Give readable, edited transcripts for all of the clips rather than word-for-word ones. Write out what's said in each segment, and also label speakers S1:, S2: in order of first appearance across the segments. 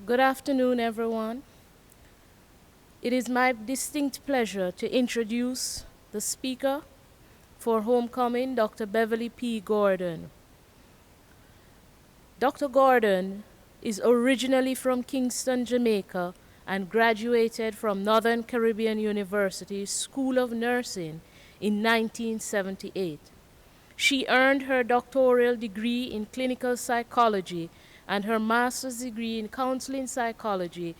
S1: Good afternoon, everyone. It is my distinct pleasure to introduce the speaker for homecoming, Dr. Beverly P. Gordon. Dr. Gordon is originally from Kingston, Jamaica, and graduated from Northern Caribbean University School of Nursing in 1978. She earned her doctoral degree in clinical psychology and her master's degree in counseling psychology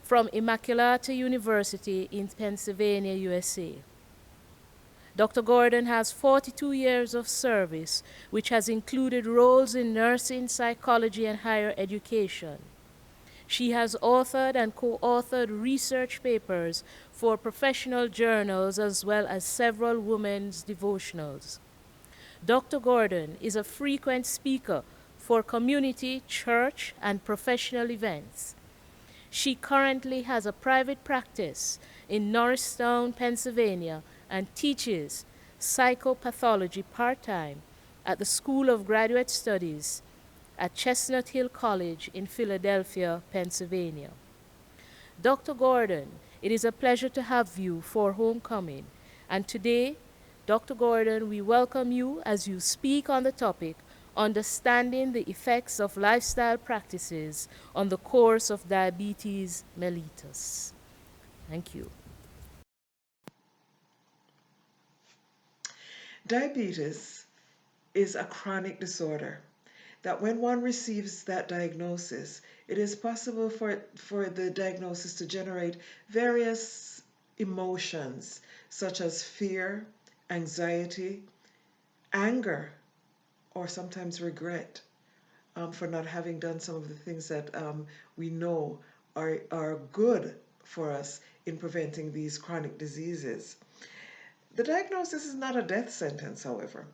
S1: from Immaculata University in Pennsylvania, USA. Dr. Gordon has 42 years of service, which has included roles in nursing, psychology, and higher education. She has authored and co-authored research papers for professional journals as well as several women's devotionals. Dr. Gordon is a frequent speaker for community, church, and professional events. She currently has a private practice in Norristown, Pennsylvania, and teaches psychopathology part-time at the School of Graduate Studies at Chestnut Hill College in Philadelphia, Pennsylvania. Dr. Gordon, it is a pleasure to have you for homecoming. And today, Dr. Gordon, we welcome you as you speak on the topic understanding the effects of lifestyle practices on the course of diabetes mellitus. Thank you.
S2: Diabetes is a chronic disorder that when one receives that diagnosis, it is possible for the diagnosis to generate various emotions such as fear, anxiety, anger, or sometimes regret for not having done some of the things that we know are good for us in preventing these chronic diseases. The diagnosis is not a death sentence, however.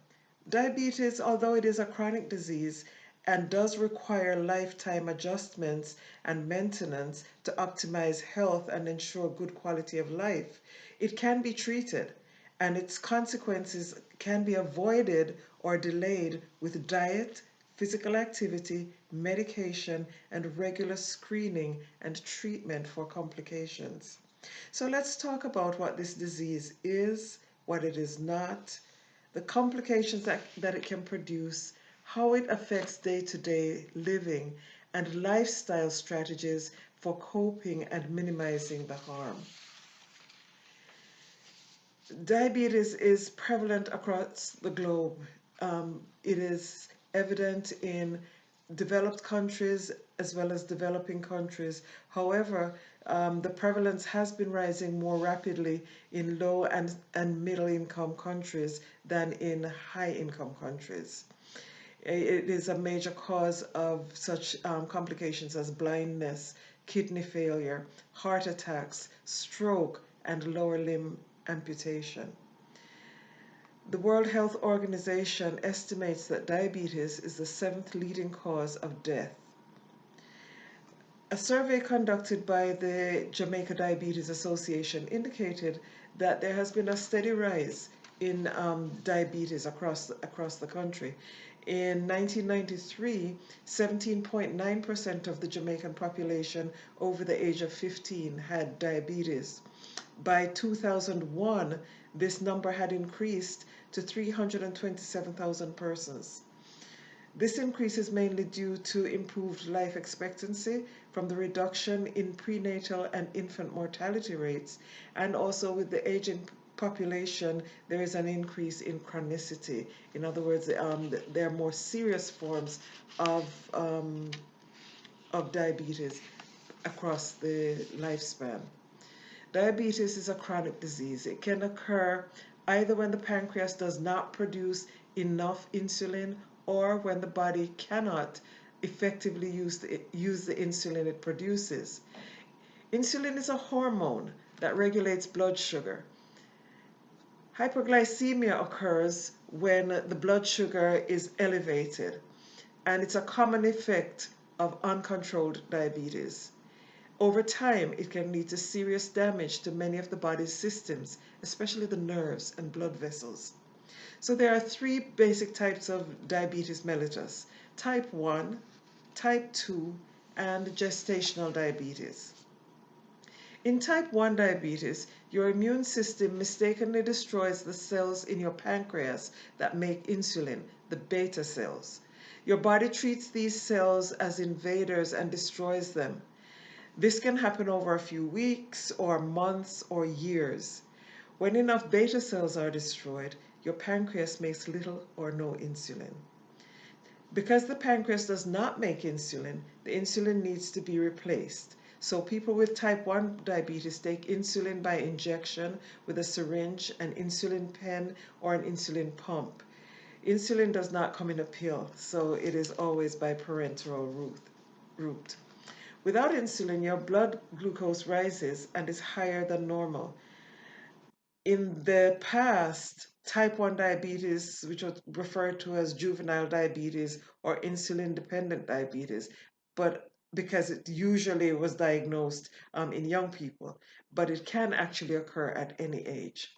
S2: Diabetes, although it is a chronic disease and does require lifetime adjustments and maintenance to optimize health and ensure good quality of life, it can be treated and its consequences can be avoided or delayed with diet, physical activity, medication, and regular screening and treatment for complications. So let's talk about what this disease is, what it is not, the complications that it can produce, how it affects day-to-day living, and lifestyle strategies for coping and minimizing the harm. Diabetes is prevalent across the globe. It is evident in developed countries as well as developing countries. However, the prevalence has been rising more rapidly in low and middle income countries than in high income countries. It is a major cause of such complications as blindness, kidney failure, heart attacks, stroke, and lower limb amputation. The World Health Organization estimates that diabetes is the seventh leading cause of death. A survey conducted by the Jamaica Diabetes Association indicated that there has been a steady rise in diabetes across the country. In 1993, 17.9% of the Jamaican population over the age of 15 had diabetes. By 2001, this number had increased to 327,000 persons. This increase is mainly due to improved life expectancy from the reduction in prenatal and infant mortality rates, and also with the aging population, there is an increase in chronicity. In other words, there are more serious forms of, of diabetes across the lifespan. Diabetes is a chronic disease. It can occur either when the pancreas does not produce enough insulin or when the body cannot effectively use the insulin it produces. Insulin is a hormone that regulates blood sugar. Hyperglycemia occurs when the blood sugar is elevated, and it's a common effect of uncontrolled diabetes. Over time, it can lead to serious damage to many of the body's systems, especially the nerves and blood vessels. So there are three basic types of diabetes mellitus: type 1, type 2, and gestational diabetes. In type 1 diabetes, your immune system mistakenly destroys the cells in your pancreas that make insulin, the beta cells. Your body treats these cells as invaders and destroys them. This can happen over a few weeks or months or years. When enough beta cells are destroyed, your pancreas makes little or no insulin. Because the pancreas does not make insulin, the insulin needs to be replaced. So people with type 1 diabetes take insulin by injection with a syringe, an insulin pen, or an insulin pump. Insulin does not come in a pill, so it is always by parenteral route. Without insulin, your blood glucose rises and is higher than normal. In the past, type 1 diabetes, which was referred to as juvenile diabetes or insulin dependent diabetes, but because it usually was diagnosed in young people, but it can actually occur at any age.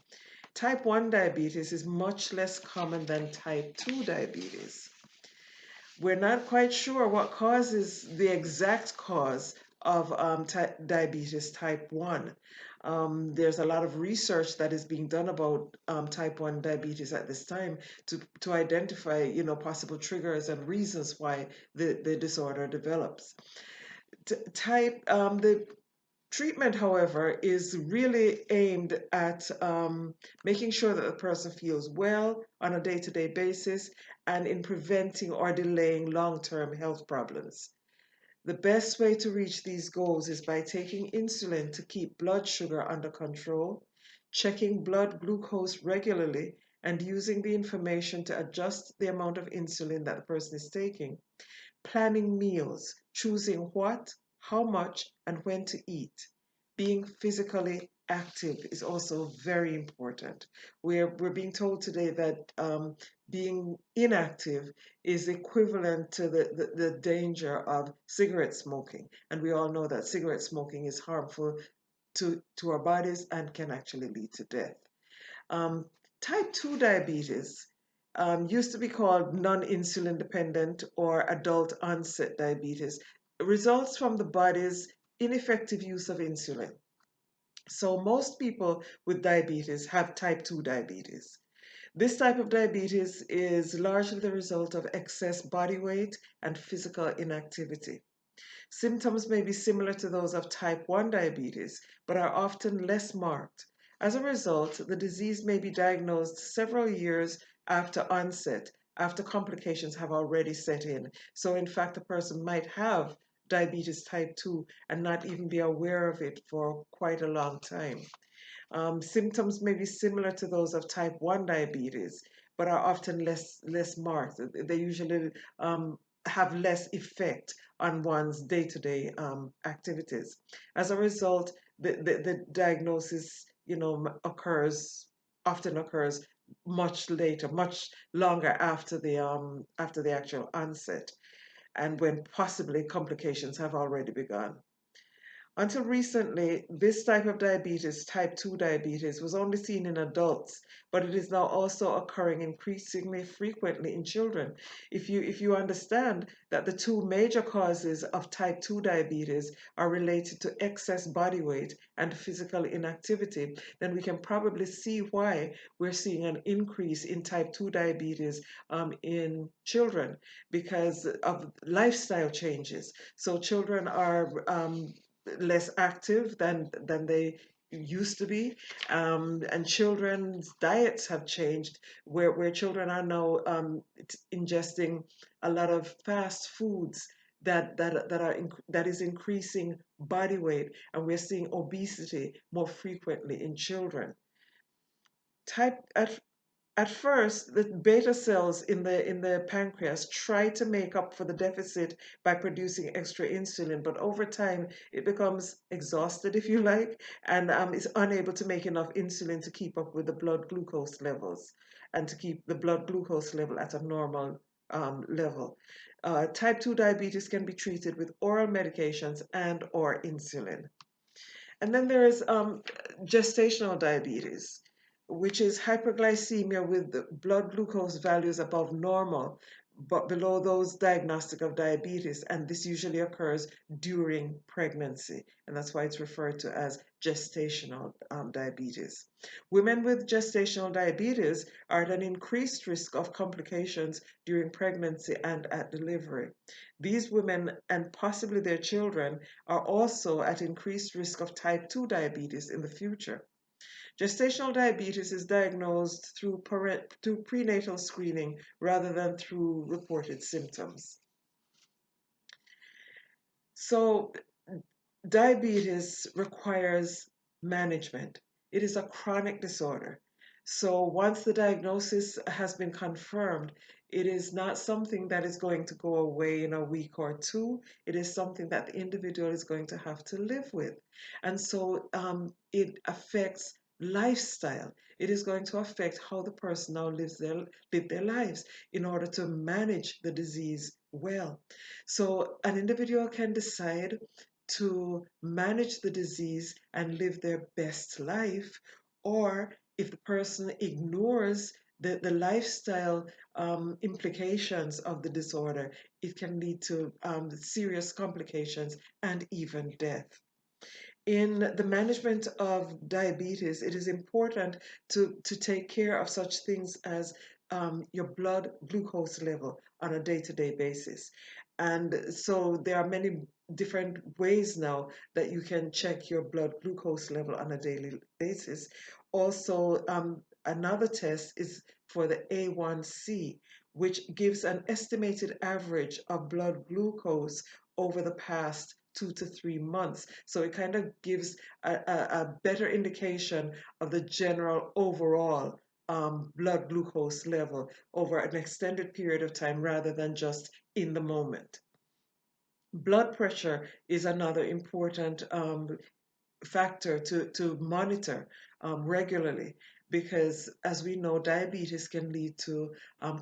S2: Type 1 diabetes is much less common than type 2 diabetes. We're not quite sure what causes the exact cause of diabetes type 1. There's a lot of research that is being done about type 1 diabetes at this time to identify, possible triggers and reasons why the disorder develops. The treatment, however, is really aimed at making sure that the person feels well on a day-to-day basis and in preventing or delaying long-term health problems. The best way to reach these goals is by taking insulin to keep blood sugar under control, checking blood glucose regularly, and using the information to adjust the amount of insulin that the person is taking. Planning meals, choosing what, how much, and when to eat. Being physically active is also very important. We're being told today that being inactive is equivalent to the danger of cigarette smoking. And we all know that cigarette smoking is harmful to our bodies and can actually lead to death. Um, Type 2 diabetes used to be called non-insulin dependent or adult onset diabetes. It results from the body's ineffective use of insulin. So most people with diabetes have type 2 diabetes. This type of diabetes is largely the result of excess body weight and physical inactivity. Symptoms may be similar to those of type 1 diabetes, but are often less marked. As a result, the disease may be diagnosed several years after onset, after complications have already set in. So, in fact, a person might have diabetes type 2 and not even be aware of it for quite a long time. Symptoms may be similar to those of type 1 diabetes, but are often less marked. They usually have less effect on one's day-to-day activities. As a result, the diagnosis, often occurs much later, much longer after the actual onset, and when possibly complications have already begun. Until recently, this type of diabetes, type 2 diabetes, was only seen in adults, but it is now also occurring increasingly frequently in children. If you understand that the two major causes of type 2 diabetes are related to excess body weight and physical inactivity, then we can probably see why we're seeing an increase in type 2 diabetes in children because of lifestyle changes. So children are less active than they used to be, and children's diets have changed, where children are now ingesting a lot of fast foods that is increasing body weight, and we're seeing obesity more frequently in children. Type at first, the beta cells in the pancreas try to make up for the deficit by producing extra insulin, but over time it becomes exhausted, if you like, and is unable to make enough insulin to keep up with the blood glucose levels and to keep the blood glucose level at a normal level. Type 2 diabetes can be treated with oral medications and or insulin. And then there is gestational diabetes, which is hyperglycemia with the blood glucose values above normal, but below those diagnostic of diabetes, and this usually occurs during pregnancy, and that's why it's referred to as gestational diabetes. Women with gestational diabetes are at an increased risk of complications during pregnancy and at delivery. These women and possibly their children are also at increased risk of type 2 diabetes in the future. Gestational diabetes is diagnosed through prenatal screening rather than through reported symptoms. So, diabetes requires management. It is a chronic disorder. So, once the diagnosis has been confirmed, it is not something that is going to go away in a week or two. It is something that the individual is going to have to live with. And so it affects lifestyle. It is going to affect how the person now live their lives in order to manage the disease well. So an individual can decide to manage the disease and live their best life, or if the person ignores the lifestyle implications of the disorder, it can lead to serious complications and even death. In the management of diabetes, it is important to take care of such things as your blood glucose level on a day-to-day basis. And so there are many different ways now that you can check your blood glucose level on a daily basis. Also, another test is for the A1C, which gives an estimated average of blood glucose over the past 2 to 3 months. So it kind of gives a better indication of the general overall blood glucose level over an extended period of time rather than just in the moment. Blood pressure is another important factor to monitor regularly, because as we know, diabetes can lead to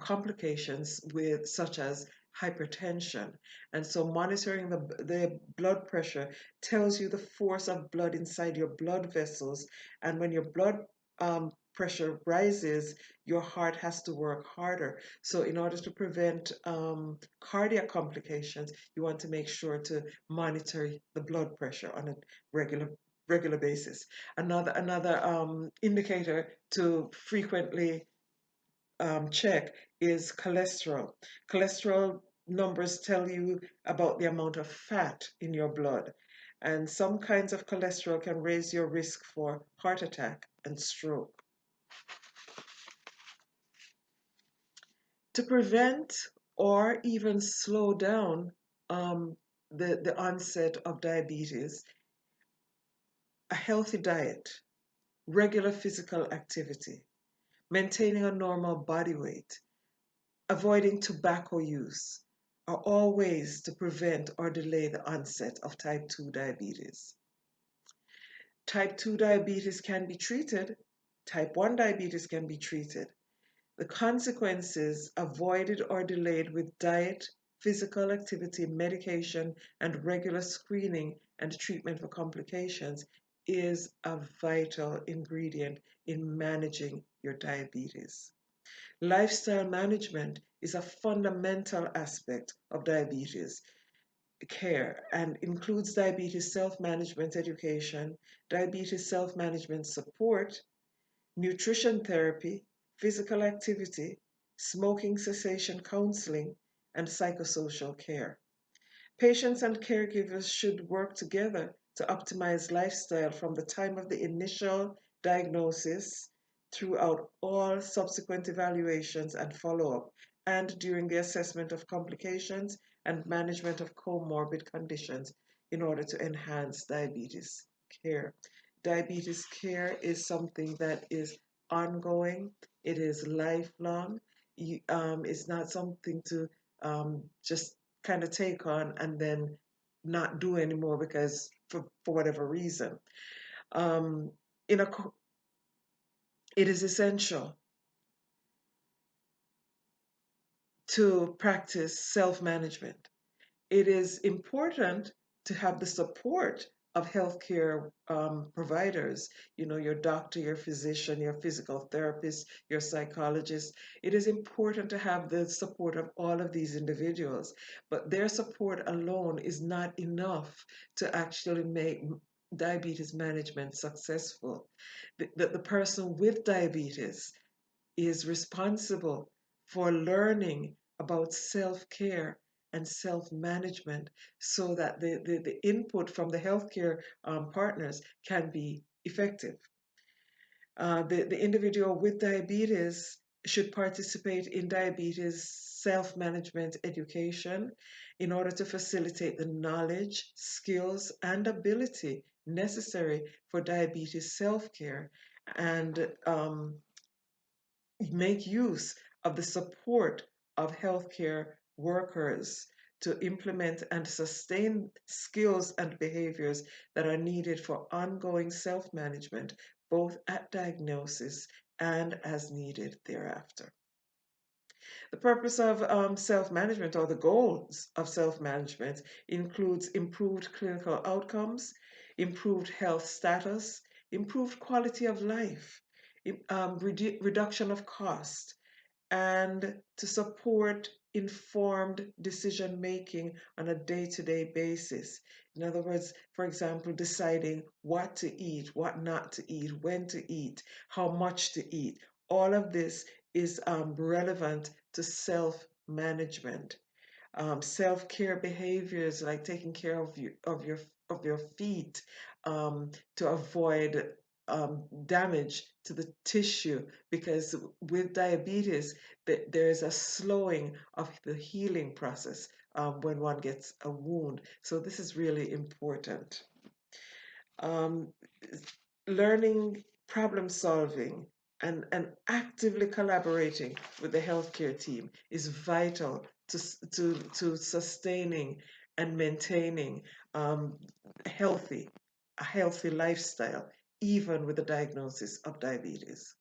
S2: complications with such as hypertension. And so monitoring the blood pressure tells you the force of blood inside your blood vessels. And when your blood pressure rises, your heart has to work harder. So in order to prevent cardiac complications, you want to make sure to monitor the blood pressure on a regular basis. Another indicator to frequently check is cholesterol. Cholesterol numbers tell you about the amount of fat in your blood, and some kinds of cholesterol can raise your risk for heart attack and stroke. To prevent or even slow down the onset of diabetes, a healthy diet, regular physical activity, maintaining a normal body weight, avoiding tobacco use are all ways to prevent or delay the onset of type 2 diabetes. Type 2 diabetes can be treated, type 1 diabetes can be treated. The consequences avoided or delayed with diet, physical activity, medication, and regular screening and treatment for complications is a vital ingredient in managing your diabetes. Lifestyle management is a fundamental aspect of diabetes care and includes diabetes self-management education, diabetes self-management support, nutrition therapy, physical activity, smoking cessation counseling, and psychosocial care. Patients and caregivers should work together to optimize lifestyle from the time of the initial diagnosis throughout all subsequent evaluations and follow-up, and during the assessment of complications and management of comorbid conditions in order to enhance diabetes care. Diabetes care is something that is ongoing, it is lifelong. It's not something to just kind of take on and then not do anymore because for whatever reason. Um, in a, it is essential to practice self-management. It is important to have the support of healthcare providers, your doctor, your physician, your physical therapist, your psychologist. It is important to have the support of all of these individuals, but their support alone is not enough to actually make diabetes management successful. The person with diabetes is responsible for learning about self care and self management so that the input from the healthcare partners can be effective. The individual with diabetes should participate in diabetes self management education in order to facilitate the knowledge, skills, and ability necessary for diabetes self care and make use of the support of healthcare workers to implement and sustain skills and behaviors that are needed for ongoing self management, both at diagnosis and as needed thereafter. The purpose of self management, or the goals of self management, includes improved clinical outcomes, improved health status, improved quality of life, reduction of cost, and to support informed decision making on a day to day basis. In other words, for example, deciding what to eat, what not to eat, when to eat, how much to eat. All of this is relevant to self management. Self-care behaviors like taking care of your feet to avoid damage to the tissue, because with diabetes there is a slowing of the healing process when one gets a wound. So this is really important. Um, Learning problem solving and actively collaborating with the healthcare team is vital to sustaining and maintaining um, healthy a healthy lifestyle, even with the diagnosis of diabetes.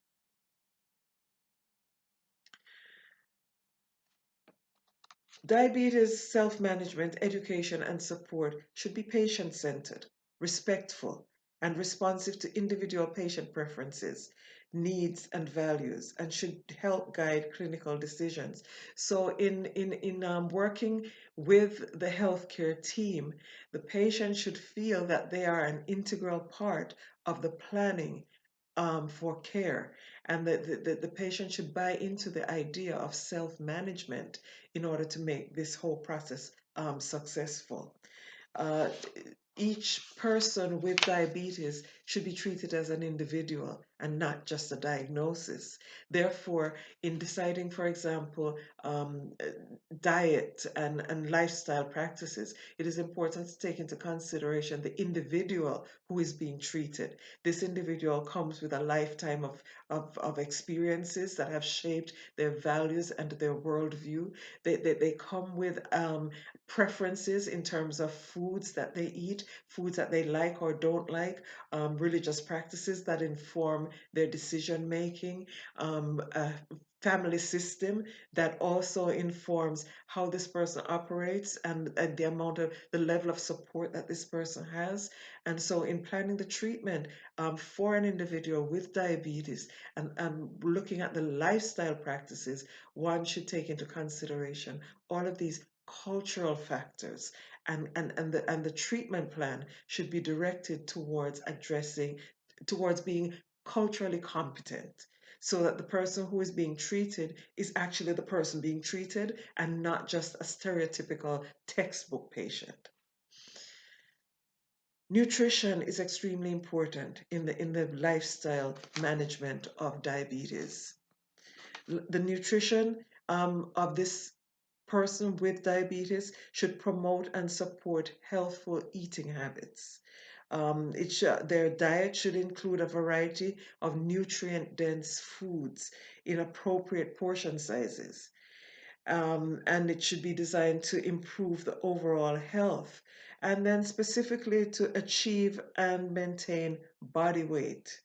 S2: Diabetes self-management, education, and support should be patient-centered, respectful, and responsive to individual patient preferences, needs, and values, and should help guide clinical decisions. So in working with the healthcare team, the patient should feel that they are an integral part of the planning for care, and the patient should buy into the idea of self-management in order to make this whole process successful. Uh, each person with diabetes should be treated as an individual and not just a diagnosis. Therefore, in deciding, for example, diet and lifestyle practices, it is important to take into consideration the individual who is being treated. This individual comes with a lifetime of experiences that have shaped their values and their worldview. They come with preferences in terms of foods that they eat, foods that they like or don't like, religious practices that inform their decision making, a family system that also informs how this person operates, and the amount of the level of support that this person has. And so in planning the treatment for an individual with diabetes and looking at the lifestyle practices, one should take into consideration all of these cultural factors, and the treatment plan should be directed towards being culturally competent, so that the person who is being treated is actually the person being treated and not just a stereotypical textbook patient. Nutrition is extremely important in the lifestyle management of diabetes. The nutrition of this person with diabetes should promote and support healthful eating habits. Their diet should include a variety of nutrient-dense foods in appropriate portion sizes. And it should be designed to improve the overall health, and then specifically to achieve and maintain body weight.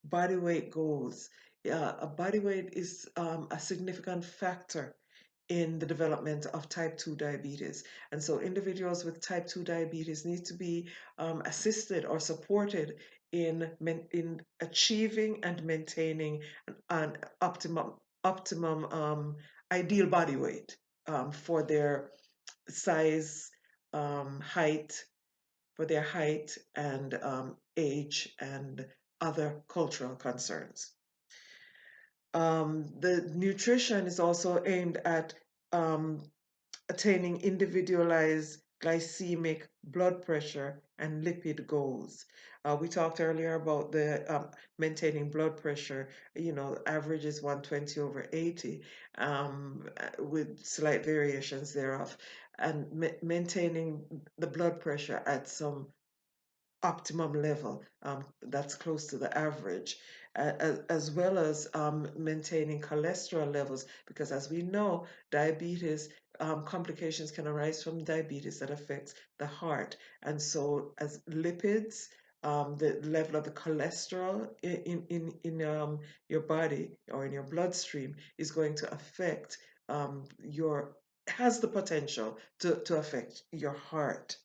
S2: Body weight goals. A body weight is a significant factor in the development of type 2 diabetes. And so individuals with type 2 diabetes need to be assisted or supported in achieving and maintaining an optimum ideal body weight for their size, height, for their height and age and other cultural concerns. The nutrition is also aimed at um, attaining individualized glycemic blood pressure and lipid goals. We talked earlier about the maintaining blood pressure. Average is 120/80, with slight variations thereof, and maintaining the blood pressure at some optimum level that's close to the average, as well as maintaining cholesterol levels, because as we know, diabetes complications can arise from diabetes that affects the heart. And so as lipids, the level of the cholesterol in your body or in your bloodstream is going to affect your has the potential to affect your heart.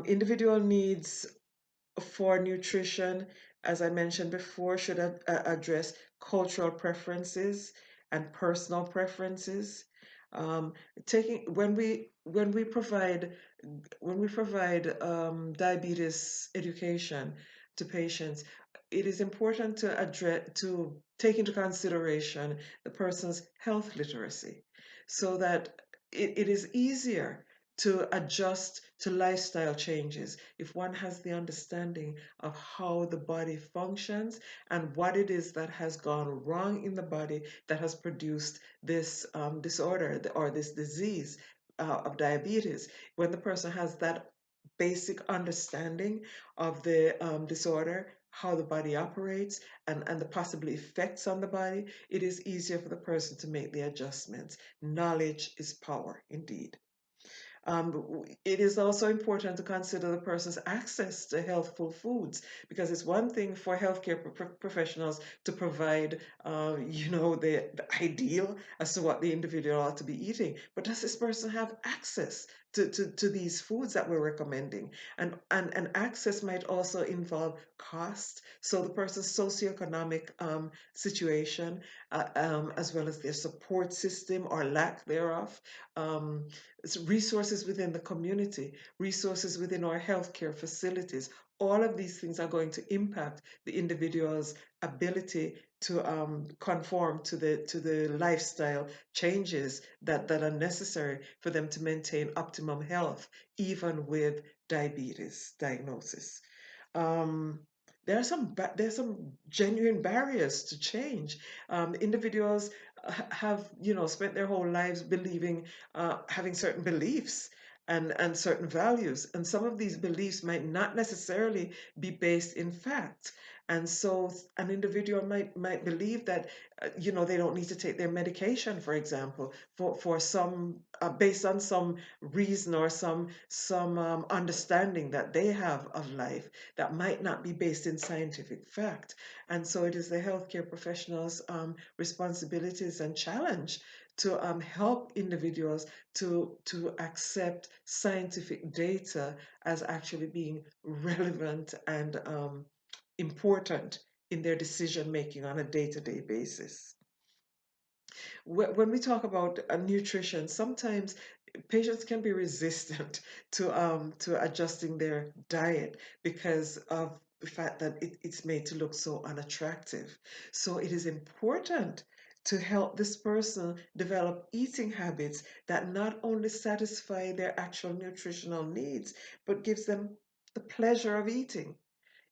S2: Individual needs for nutrition, as I mentioned before, should address cultural preferences and personal preferences. Um, taking when we provide diabetes education to patients, it is important to take into consideration the person's health literacy, so that it is easier to adjust to lifestyle changes if one has the understanding of how the body functions and what it is that has gone wrong in the body that has produced this disorder or this disease of diabetes. When the person has that basic understanding of the disorder, how the body operates, and the possible effects on the body, it is easier for the person to make the adjustments. Knowledge is power, indeed. It is also important to consider the person's access to healthful foods, because it's one thing for healthcare professionals to provide, the ideal as to what the individual ought to be eating. But does this person have access to these foods that we're recommending? And access might also involve cost. So the person's socioeconomic situation, as well as their support system or lack thereof. Um, Resources within the community, resources within our healthcare facilities. All of these things are going to impact the individual's ability to conform to the lifestyle changes that are necessary for them to maintain optimum health, even with diabetes diagnosis. Um, there's some genuine barriers to change. Individuals have spent their whole lives believing, having certain beliefs and certain values, and some of these beliefs might not necessarily be based in fact. And so an individual might believe that they don't need to take their medication, for example, for some based on some reason or some understanding that they have of life that might not be based in scientific fact. And so it is the healthcare professionals' responsibilities and challenge to help individuals to accept scientific data as actually being relevant and important in their decision making on a day-to-day basis. When we talk about nutrition, sometimes patients can be resistant to adjusting their diet because of the fact that it's made to look so unattractive. So it is important to help this person develop eating habits that not only satisfy their actual nutritional needs, but gives them the pleasure of eating.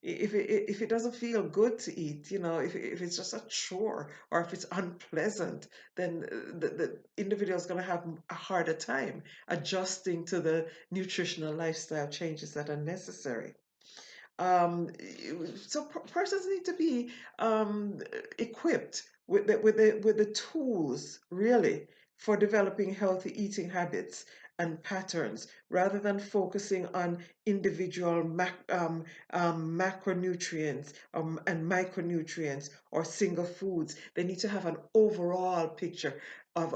S2: If it doesn't feel good to eat, if it's just a chore or if it's unpleasant, then the individual is going to have a harder time adjusting to the nutritional lifestyle changes that are necessary. Um, so persons need to be equipped with the tools, really, for developing healthy eating habits and patterns, rather than focusing on individual macronutrients and micronutrients or single foods. They need to have an overall picture. of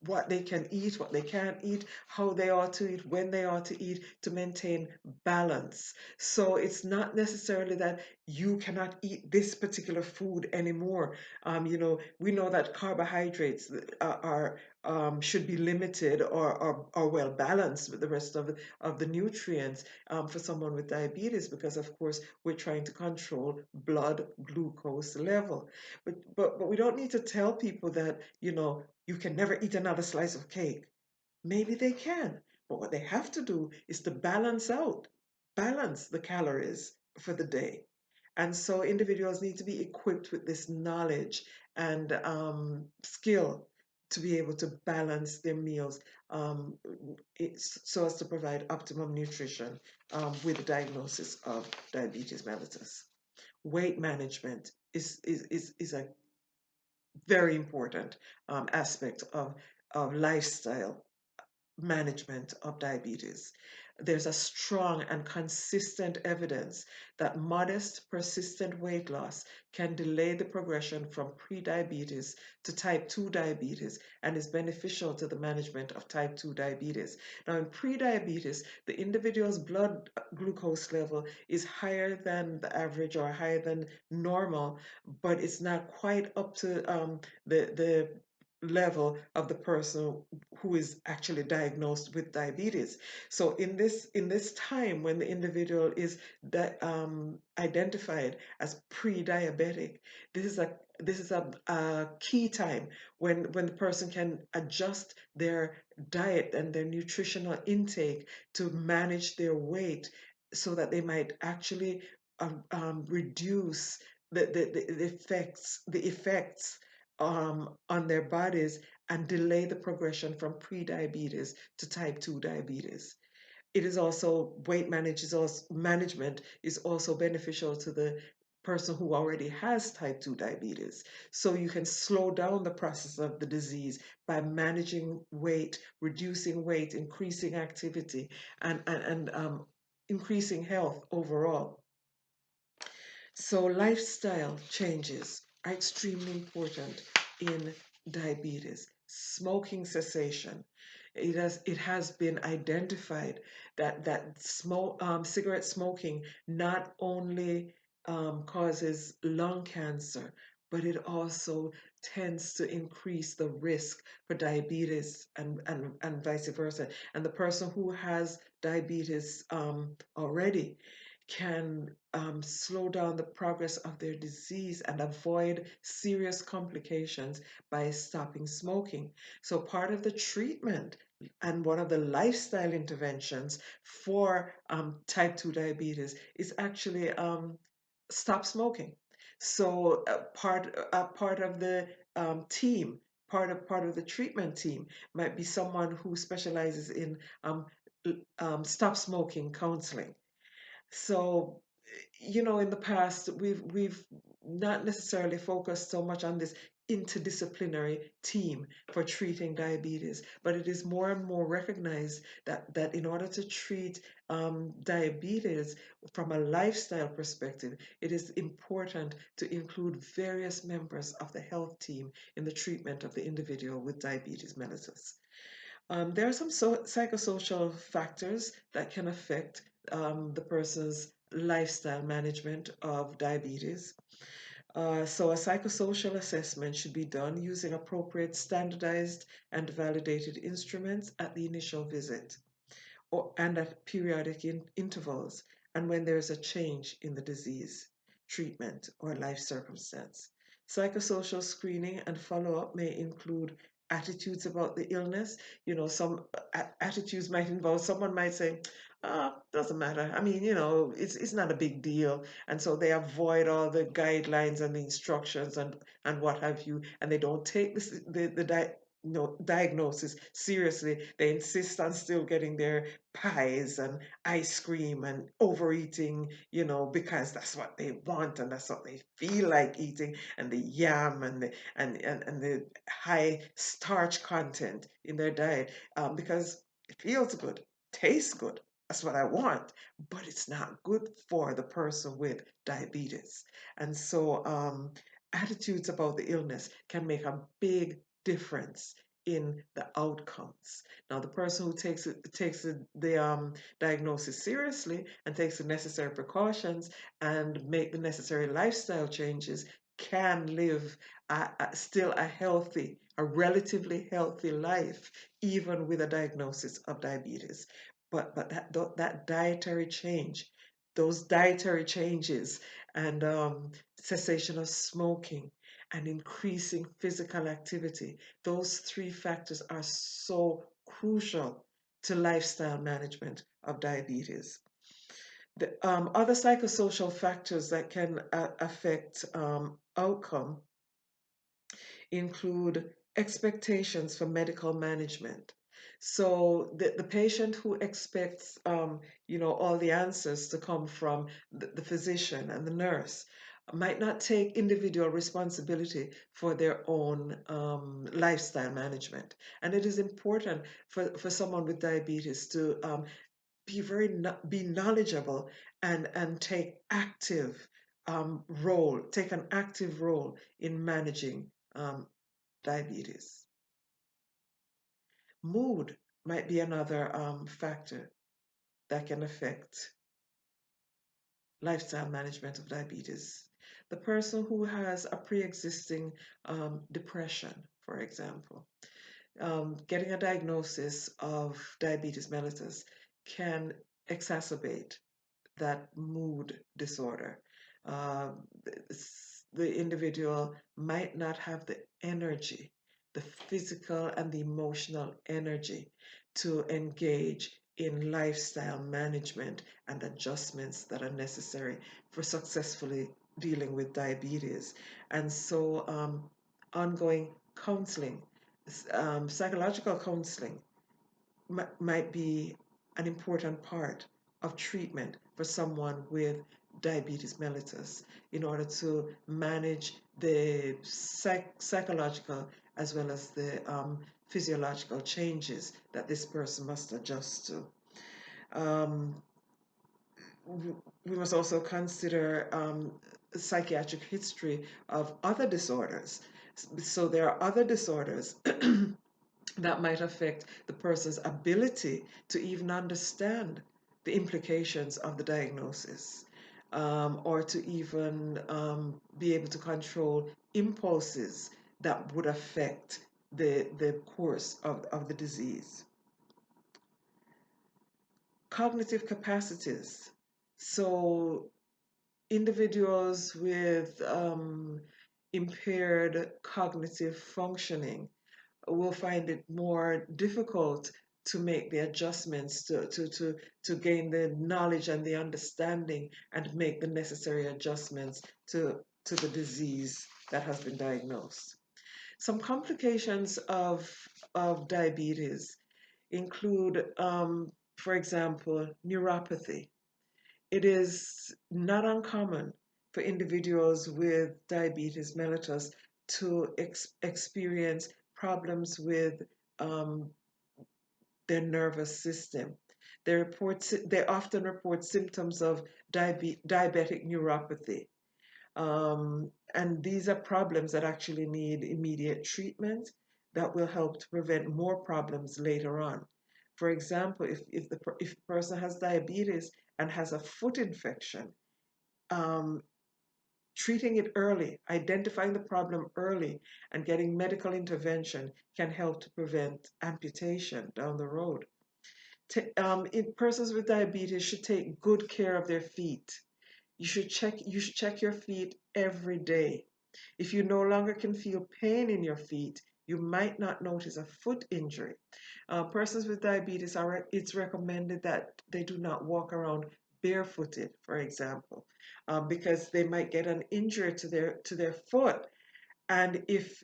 S2: what they can eat, what they can't eat, how they ought to eat, when they ought to eat, to maintain balance. So it's not necessarily that you cannot eat this particular food anymore. We know that carbohydrates should be limited or well balanced with the rest of the nutrients for someone with diabetes, because of course we're trying to control blood glucose level. But we don't need to tell people that, you can never eat another slice of cake. Maybe they can, but what they have to do is to balance the calories for the day. And so individuals need to be equipped with this knowledge and skill to be able to balance their meals, so as to provide optimum nutrition with the diagnosis of diabetes mellitus. Weight management is a very important aspect of lifestyle management of diabetes. There's a strong and consistent evidence that modest, persistent weight loss can delay the progression from prediabetes to type 2 diabetes and is beneficial to the management of type 2 diabetes. Now, in prediabetes, the individual's blood glucose level is higher than the average or higher than normal, but it's not quite up to the level of the person who is actually diagnosed with diabetes. So in this time when the individual is identified as pre-diabetic, this is a key time when the person can adjust their diet and their nutritional intake to manage their weight, so that they might actually reduce the effects on their bodies, and delay the progression from pre-diabetes to type 2 diabetes. It is also management is also beneficial to the person who already has type 2 diabetes. So you can slow down the process of the disease by managing weight, reducing weight, increasing activity, and increasing health overall. So lifestyle changes are extremely important in diabetes. Smoking cessation. It has been identified that cigarette smoking not only causes lung cancer, but it also tends to increase the risk for diabetes, and vice versa. And the person who has diabetes already can slow down the progress of their disease and avoid serious complications by stopping smoking. So, part of the treatment and one of the lifestyle interventions for type 2 diabetes is actually stop smoking. So, part of the team. Part of the treatment team might be someone who specializes in stop smoking counseling. So, in the past, we've not necessarily focused so much on this interdisciplinary team for treating diabetes, but it is more and more recognized that in order to treat diabetes from a lifestyle perspective, it is important to include various members of the health team in the treatment of the individual with diabetes mellitus. There are some psychosocial factors that can affect the person's lifestyle management of diabetes. So, a psychosocial assessment should be done using appropriate standardized and validated instruments at the initial visit, and at periodic intervals, and when there is a change in the disease, treatment, or life circumstance. Psychosocial screening and follow up may include attitudes about the illness. Some attitudes might involve someone might say, doesn't matter. I mean, it's not a big deal. And so they avoid all the guidelines and the instructions and what have you, and they don't take diagnosis seriously. They insist on still getting their pies and ice cream and overeating, because that's what they want and that's what they feel like eating, and the yam and the high starch content in their diet, because it feels good, tastes good. That's what I want, but it's not good for the person with diabetes. And so attitudes about the illness can make a big difference in the outcomes. Now, the person who takes the diagnosis seriously and takes the necessary precautions and make the necessary lifestyle changes can live still a relatively healthy life, even with a diagnosis of diabetes. But that dietary change, those dietary changes, and cessation of smoking and increasing physical activity, those three factors are so crucial to lifestyle management of diabetes. The other psychosocial factors that can affect outcome include expectations for medical management. So the patient who expects, all the answers to come from the physician and the nurse might not take individual responsibility for their own lifestyle management. And it is important for someone with diabetes to be knowledgeable and take an active role in managing diabetes. Mood might be another factor that can affect lifestyle management of diabetes. The person who has a pre-existing depression, for example, getting a diagnosis of diabetes mellitus can exacerbate that mood disorder. Uh, the individual might not have the energy, the physical and the emotional energy to engage in lifestyle management and adjustments that are necessary for successfully dealing with diabetes. And so, ongoing counseling, psychological counseling, might be an important part of treatment for someone with diabetes mellitus in order to manage the psychological as well as the physiological changes that this person must adjust to. Um, we must also consider psychiatric history of other disorders. So there are other disorders that might affect the person's ability to even understand the implications of the diagnosis, or to even be able to control impulses that would affect the course of the disease. Cognitive capacities. So individuals with impaired cognitive functioning will find it more difficult to make the adjustments to gain the knowledge and the understanding and make the necessary adjustments to the disease that has been diagnosed. Some complications of diabetes include, for example, neuropathy. It is not uncommon for individuals with diabetes mellitus to experience problems with um, their nervous system. They often report symptoms of diabetic neuropathy. And these are problems that actually need immediate treatment that will help to prevent more problems later on. For example, if a person has diabetes and has a foot infection, um, treating it early, identifying the problem early, and getting medical intervention can help to prevent amputation down the road. Persons with diabetes should take good care of their feet. You should check your feet every day. If you no longer can feel pain in your feet, you might not notice a foot injury. Persons with diabetes it's recommended that they do not walk around barefooted, for example, because they might get an injury to their foot, and if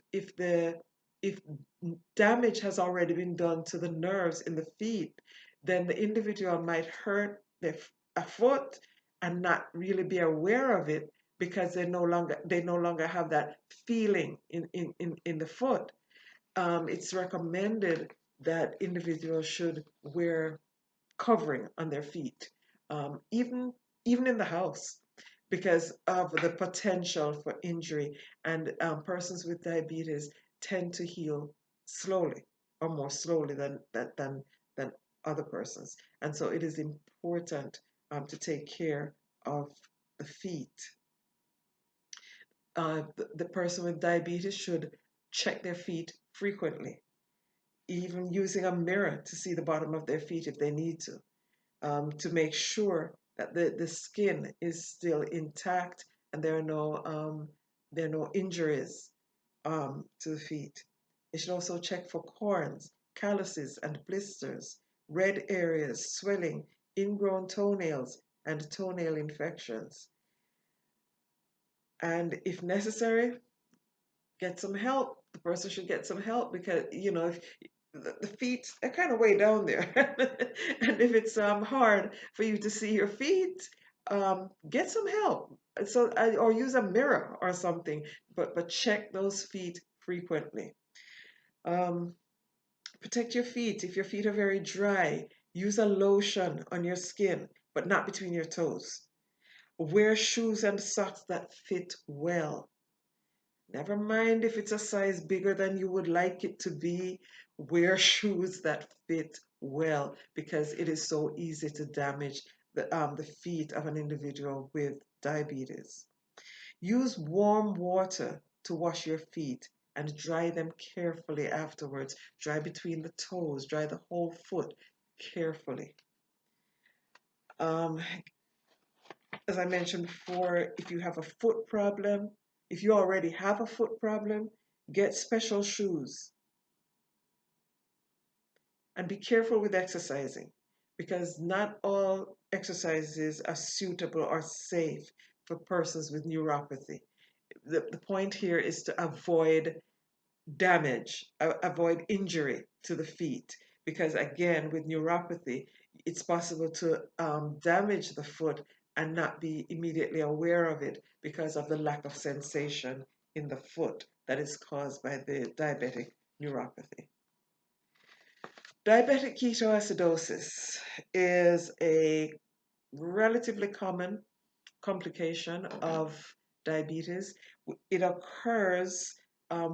S2: damage has already been done to the nerves in the feet, then the individual might hurt a foot and not really be aware of it because they no longer have that feeling in the foot. It's recommended that individuals should wear covering on their feet, even in the house, because of the potential for injury. And persons with diabetes tend to heal slowly, or more slowly than other persons. And so it is important to take care of the feet. The person with diabetes should check their feet frequently, even using a mirror to see the bottom of their feet if they need to make sure that the skin is still intact and there are no injuries to the feet. They should also check for corns, calluses, and blisters, red areas, swelling, ingrown toenails, and toenail infections. And if necessary, get some help. The person should get some help because, if the feet are kind of way down there. And if it's hard for you to see your feet, get some help. Or use a mirror or something, but check those feet frequently. Um, Protect your feet. If your feet are very dry, use a lotion on your skin, but not between your toes. Wear shoes and socks that fit well. Never mind if it's a size bigger than you would like it to be. Wear shoes that fit well because it is so easy to damage the feet of an individual with diabetes. Use warm water to wash your feet and dry them carefully afterwards. Dry between the toes, dry the whole foot carefully. Um, as I mentioned before, if you have a foot problem, if you already have a foot problem, get special shoes and be careful with exercising because not all exercises are suitable or safe for persons with neuropathy. The point here is to avoid damage, avoid injury to the feet. Because again, with neuropathy, it's possible to damage the foot and not be immediately aware of it because of the lack of sensation in the foot that is caused by the diabetic neuropathy. Diabetic ketoacidosis is a relatively common complication of diabetes. It occurs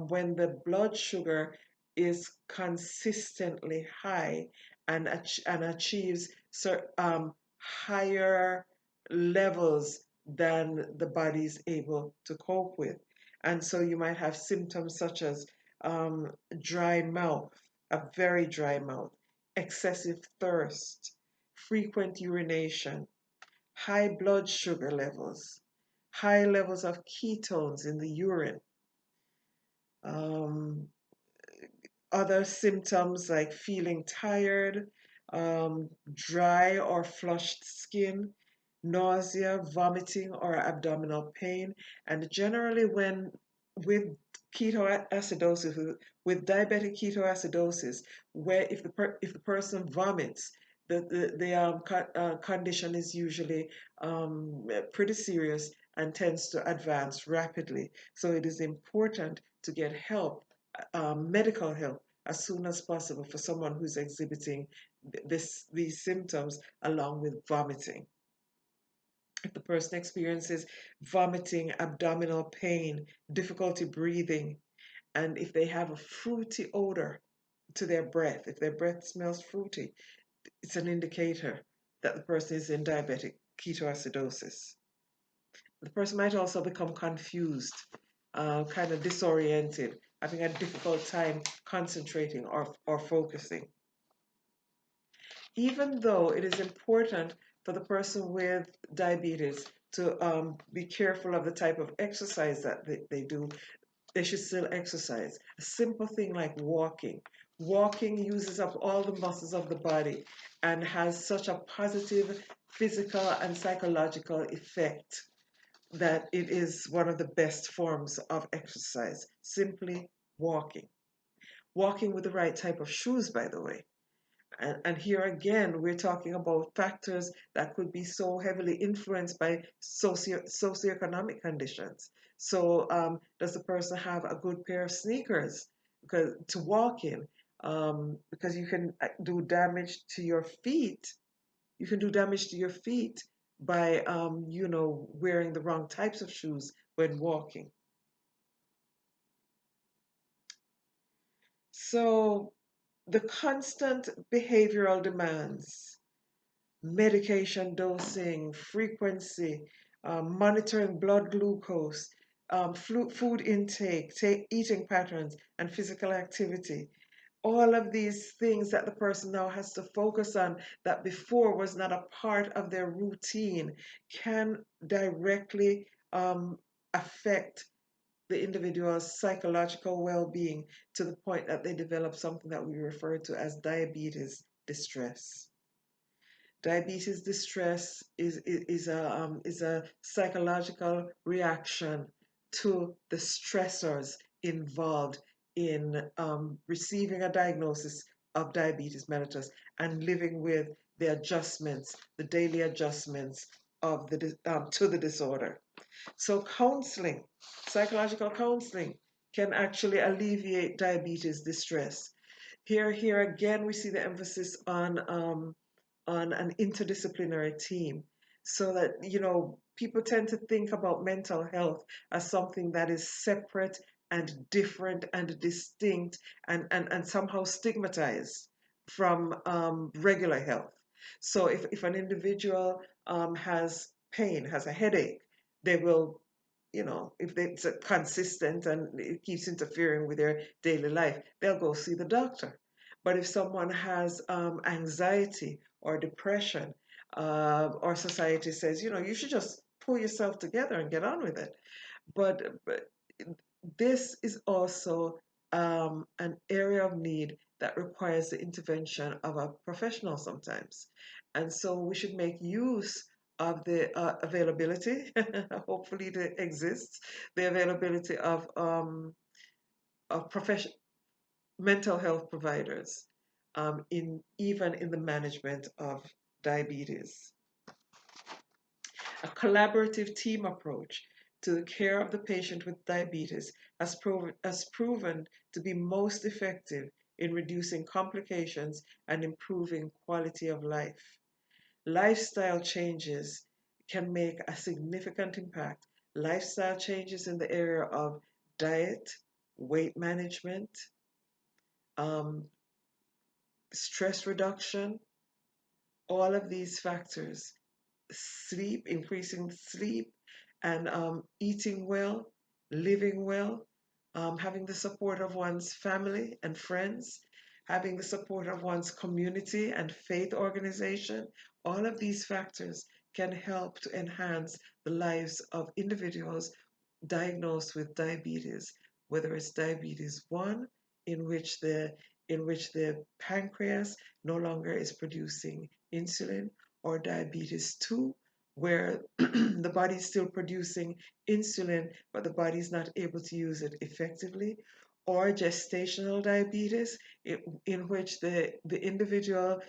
S2: when the blood sugar is consistently high and achieves higher levels than the body is able to cope with. And so you might have symptoms such as dry mouth, a very dry mouth, excessive thirst, frequent urination, high blood sugar levels, high levels of ketones in the urine. Um, Other symptoms like feeling tired, dry or flushed skin, nausea, vomiting, or abdominal pain. And generally, when with ketoacidosis, with diabetic ketoacidosis, where if the person vomits, the condition is usually pretty serious and tends to advance rapidly. So it is important to get help, medical help, as soon as possible for someone who's exhibiting these symptoms along with vomiting. If the person experiences vomiting, abdominal pain, difficulty breathing, and if they have a fruity odor to their breath, if their breath smells fruity, it's an indicator that the person is in diabetic ketoacidosis. The person might also become confused, kind of disoriented, having a difficult time concentrating or focusing. Even though it is important for the person with diabetes to be careful of the type of exercise that they do, they should still exercise. A simple thing like walking. Walking uses up all the muscles of the body and has such a positive physical and psychological effect that it is one of the best forms of exercise. Simply walking. Walking with the right type of shoes, by the way. And here again, we're talking about factors that could be so heavily influenced by socioeconomic conditions. So, does the person have a good pair of sneakers to walk in? Because you can do damage to your feet. You can do damage to your feet by, wearing the wrong types of shoes when walking. So the constant behavioral demands, medication dosing, frequency, monitoring blood glucose, food intake, eating patterns, and physical activity. All of these things that the person now has to focus on that before was not a part of their routine can directly affect the individual's psychological well-being to the point that they develop something that we refer to as diabetes distress. Diabetes distress is a psychological reaction to the stressors involved in receiving a diagnosis of diabetes mellitus and living with the adjustments, the daily adjustments of to the disorder. So counseling, psychological counseling, can actually alleviate diabetes distress. Here again, we see the emphasis on an interdisciplinary team, so that people tend to think about mental health as something that is separate and different and distinct and somehow stigmatized from regular health. So if an individual has pain, has a headache, they will, if it's consistent and it keeps interfering with their daily life, they'll go see the doctor. But if someone has anxiety or depression, or society says, you should just pull yourself together and get on with it. But this is also an area of need that requires the intervention of a professional sometimes. And so we should make use of the availability, hopefully it exists, the availability of mental health providers even in the management of diabetes. A collaborative team approach to the care of the patient with diabetes has proven to be most effective in reducing complications and improving quality of life. Lifestyle changes can make a significant impact. Lifestyle changes in the area of diet, weight management, um, stress reduction, all of these factors, sleep, increasing sleep, and eating well, living well, having the support of one's family and friends, having the support of one's community and faith organization, all of these factors can help to enhance the lives of individuals diagnosed with diabetes, whether it's diabetes 1, in which the pancreas no longer is producing insulin, or diabetes 2, where the body is still producing insulin, but the body is not able to use it effectively, or gestational diabetes, in which the individual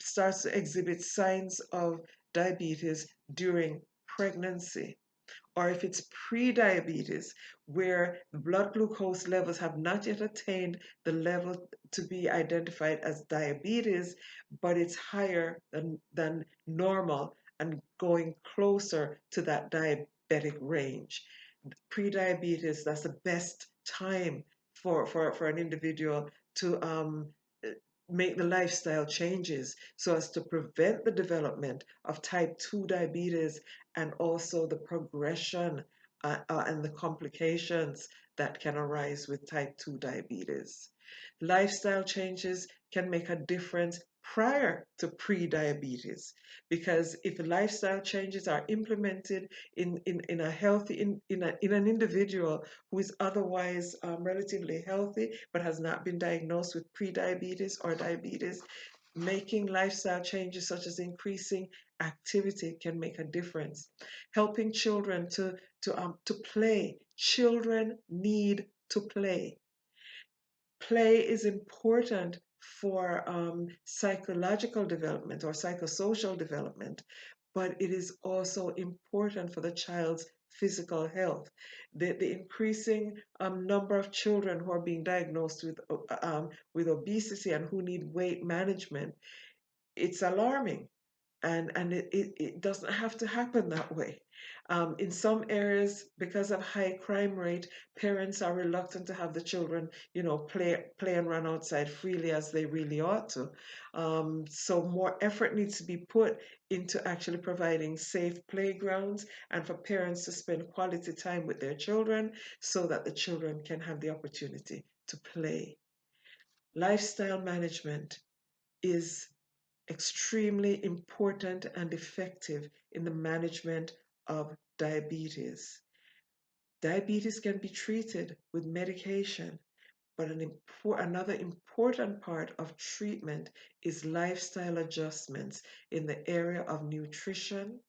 S2: starts to exhibit signs of diabetes during pregnancy, or if it's pre-diabetes, where the blood glucose levels have not yet attained the level to be identified as diabetes, but it's higher than normal and going closer to that diabetic range. Pre-diabetes, that's the best time for an individual to make the lifestyle changes so as to prevent the development of type 2 diabetes and also the progression and the complications that can arise with type 2 diabetes. Lifestyle changes can make a difference prior to pre-diabetes, because if lifestyle changes are implemented in a healthy in an individual who is otherwise relatively healthy but has not been diagnosed with pre-diabetes or diabetes, making lifestyle changes such as increasing activity can make a difference. Helping children to play. Children need to play. Play is important for psychological development or psychosocial development, but it is also important for the child's physical health. The increasing number of children who are being diagnosed with obesity and who need weight management, it's alarming. and it doesn't have to happen that way. In some areas, because of high crime rate, parents are reluctant to have the children, play and run outside freely as they really ought to. So more effort needs to be put into actually providing safe playgrounds and for parents to spend quality time with their children so that the children can have the opportunity to play. Lifestyle management is extremely important and effective in the management of diabetes. Diabetes can be treated with medication, but another important part of treatment is lifestyle adjustments in the area of nutrition,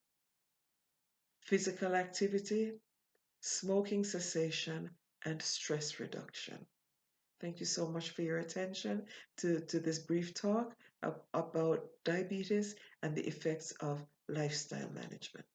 S2: physical activity, smoking cessation, and stress reduction. Thank you so much for your attention to this brief talk about diabetes and the effects of lifestyle management.